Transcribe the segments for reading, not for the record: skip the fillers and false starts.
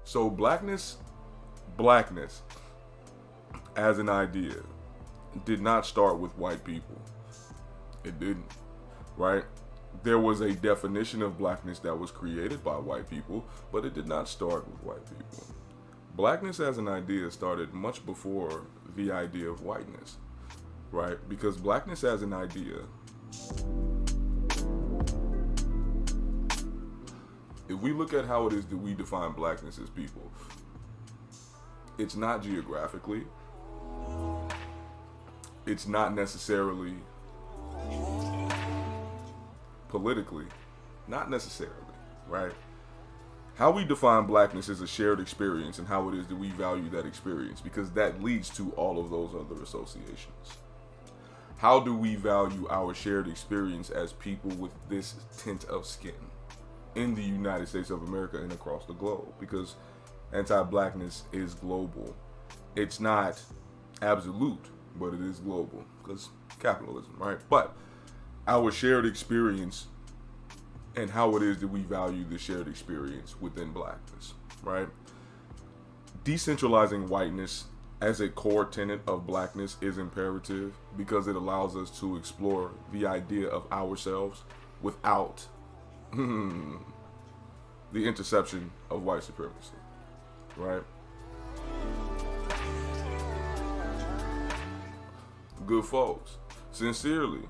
So blackness as an idea did not start with white people. It didn't, right? There was a definition of blackness that was created by white people, but it did not start with white people. Blackness as an idea started much before the idea of whiteness, right? Because blackness as an idea, if we look at how it is that we define blackness as people, it's not geographically, it's not necessarily politically, not necessarily, right? How we define blackness is a shared experience, and how it is that we value that experience, because that leads to all of those other associations. How do we value our shared experience as people with this tint of skin in the United States of America and across the globe? Because anti-blackness is global. It's not absolute, but it is global, because capitalism, right? But our shared experience and how it is that we value the shared experience within blackness, right? Decentralizing whiteness as a core tenet of blackness is imperative, because it allows us to explore the idea of ourselves without the interception of white supremacy, right? Good folks, sincerely,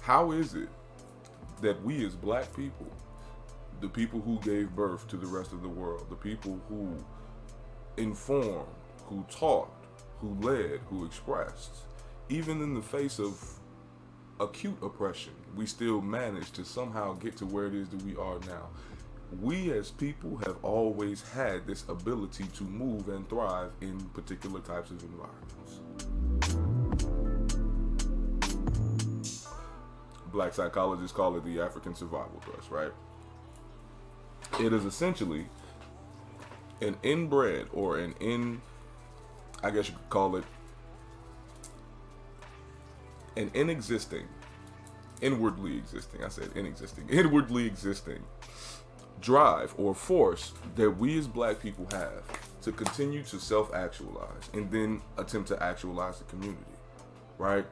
how is it that we as black people, the people who gave birth to the rest of the world, the people who informed, who taught, who led, who expressed, even in the face of acute oppression, we still managed to somehow get to where it is that we are now? We as people have always had this ability to move and thrive in particular types of environments. Black psychologists call it the African survival thrust, right? It is essentially an inbred, or I guess you could call it an inwardly existing drive or force that we as black people have to continue to self-actualize and then attempt to actualize the community, right?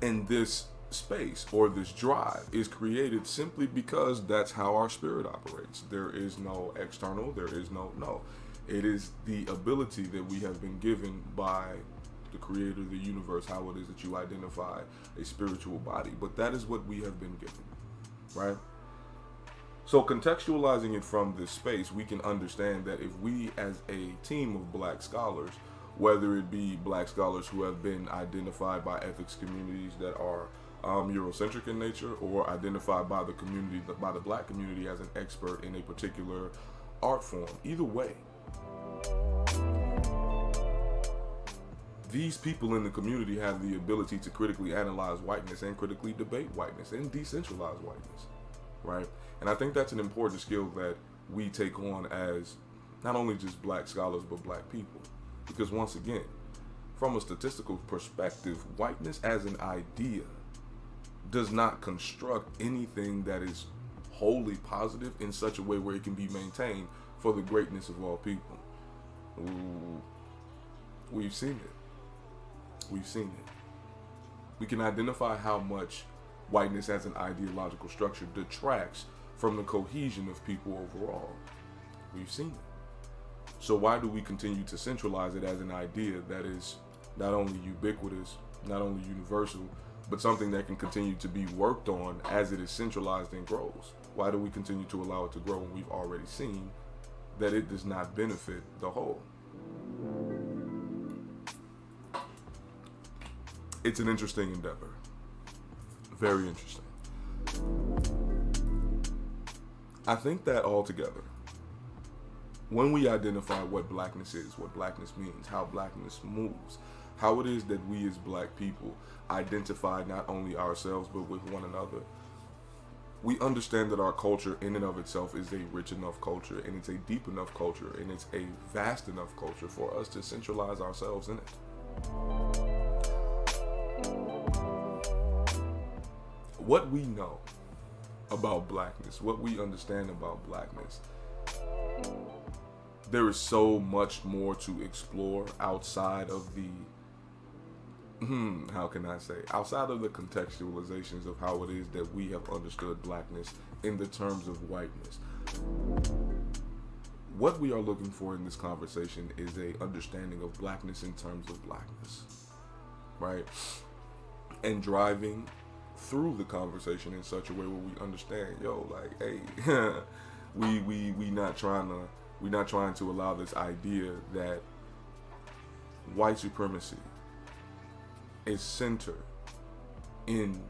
And this space or this drive is created simply because that's how our spirit operates. There is no external, there is no. It is the ability that we have been given by the creator of the universe, how it is that you identify a spiritual body. But that is what we have been given, right? So contextualizing it from this space, we can understand that if we as a team of black scholars, whether it be black scholars who have been identified by ethics communities that are Eurocentric in nature, or identified by the community, by the black community, as an expert in a particular art form, either way, these people in the community have the ability to critically analyze whiteness and critically debate whiteness and decentralize whiteness, right? And I think that's an important skill that we take on as not only just black scholars, but black people. Because once again, from a statistical perspective, whiteness as an idea does not construct anything that is wholly positive in such a way where it can be maintained for the greatness of all people. Ooh, we've seen it. We can identify how much whiteness as an ideological structure detracts from the cohesion of people overall. We've seen it. So why do we continue to centralize it as an idea that is not only ubiquitous, not only universal, but something that can continue to be worked on as it is centralized and grows? Why do we continue to allow it to grow when we've already seen that it does not benefit the whole? It's an interesting endeavor. Very interesting. I think that altogether, when we identify what blackness is, what blackness means, how blackness moves, how it is that we as black people identify not only ourselves but with one another, we understand that our culture in and of itself is a rich enough culture, and it's a deep enough culture, and it's a vast enough culture for us to centralize ourselves in it. What we know about blackness, what we understand about blackness, there is so much more to explore outside of the how can I say, outside of the contextualizations of how it is that we have understood blackness in the terms of whiteness. What we are looking for in this conversation is a understanding of blackness in terms of blackness, right? And driving through the conversation in such a way where we understand, like, hey, we not trying to allow this idea that white supremacy is centered in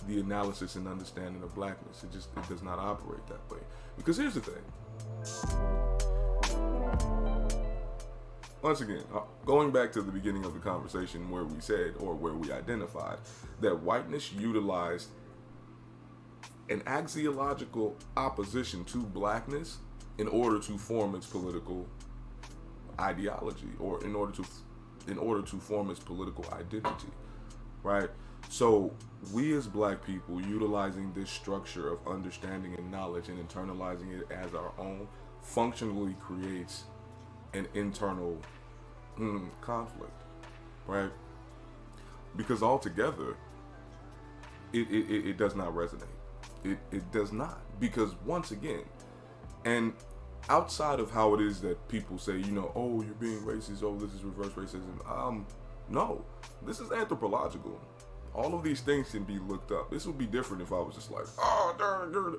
the analysis and understanding of blackness. It does not operate that way. Because here's the thing. Once again, going back to the beginning of the conversation where we said, or where we identified, that whiteness utilized an axiological opposition to blackness in order to form its political ideology, or in order to form its political identity, right? So we as black people, utilizing this structure of understanding and knowledge and internalizing it as our own, functionally creates an internal conflict, right? Because altogether, it does not resonate. It does not. Because once again, and outside of how it is that people say, oh, you're being racist, oh, this is reverse racism. No, this is anthropological. All of these things can be looked up. This would be different if I was just like,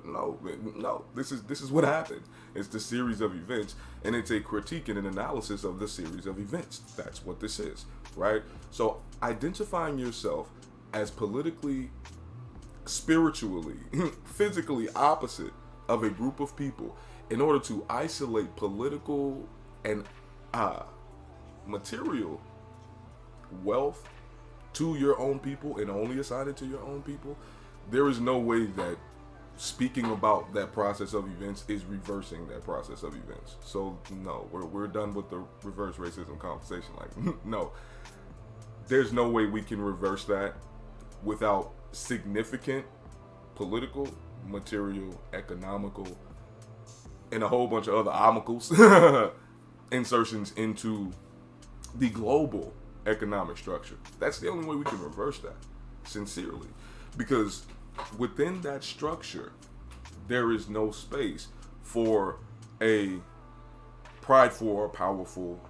no. This is what happened. It's the series of events, and it's a critique and an analysis of the series of events. That's what this is, right? So identifying yourself as politically, spiritually, physically opposite of a group of people in order to isolate political and material wealth to your own people and only assign it to your own people, there is no way that speaking about that process of events is reversing that process of events. So no, we're done with the reverse racism conversation. Like, no, there's no way we can reverse that without significant political, material, economical, and a whole bunch of other omicals insertions into the global economic structure. That's the only way we can reverse that, sincerely. Because within that structure, there is no space for a prideful or powerful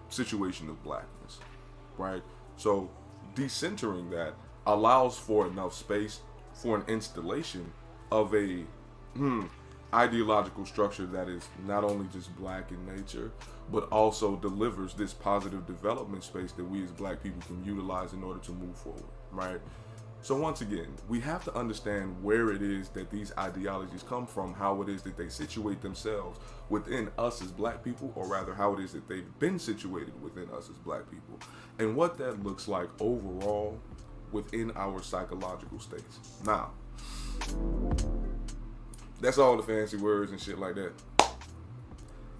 situation of blackness, right? So decentering that allows for enough space for an installation of a ideological structure that is not only just black in nature, but also delivers this positive development space that we as black people can utilize in order to move forward, right? So once again, we have to understand where it is that these ideologies come from, how it is that they situate themselves within us as black people, or rather how it is that they've been situated within us as black people, and what that looks like overall within our psychological states. Now, that's all the fancy words and shit like that.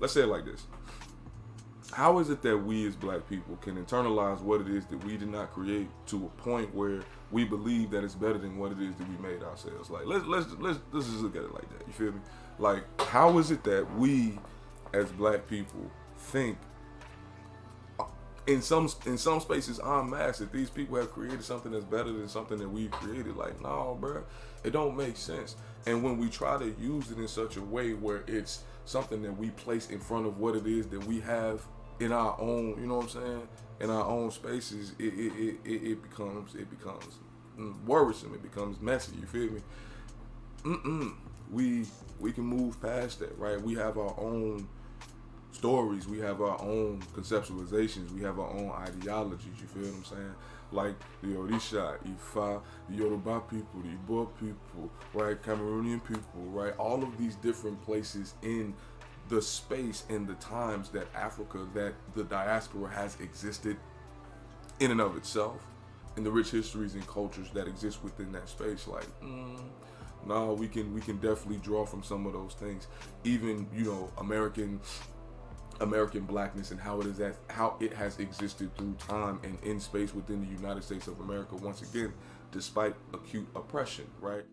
Let's say it like this. How is it that we as black people can internalize what it is that we did not create to a point where we believe that it's better than what it is that we made ourselves? Like, let's just look at it like that. You feel me? Like, how is it that we as black people think in some spaces en masse that these people have created something that's better than something that we've created? Like, no, bro, it don't make sense. And when we try to use it in such a way where it's something that we place in front of what it is that we have in our own, you know what I'm saying, in our own spaces, it becomes worrisome. It becomes messy. You feel me? We can move past that, right? We have our own stories. We have our own conceptualizations. We have our own ideologies. You feel what I'm saying? Like the Orisha, Ifa, the Yoruba people, the Igbo people, right? Cameroonian people, right? All of these different places in the space and the times that Africa, that the diaspora has existed in and of itself, and the rich histories and cultures that exist within that space. Like, no, we can definitely draw from some of those things. Even, American blackness and how it has existed through time and in space within the United States of America, once again, despite acute oppression, right?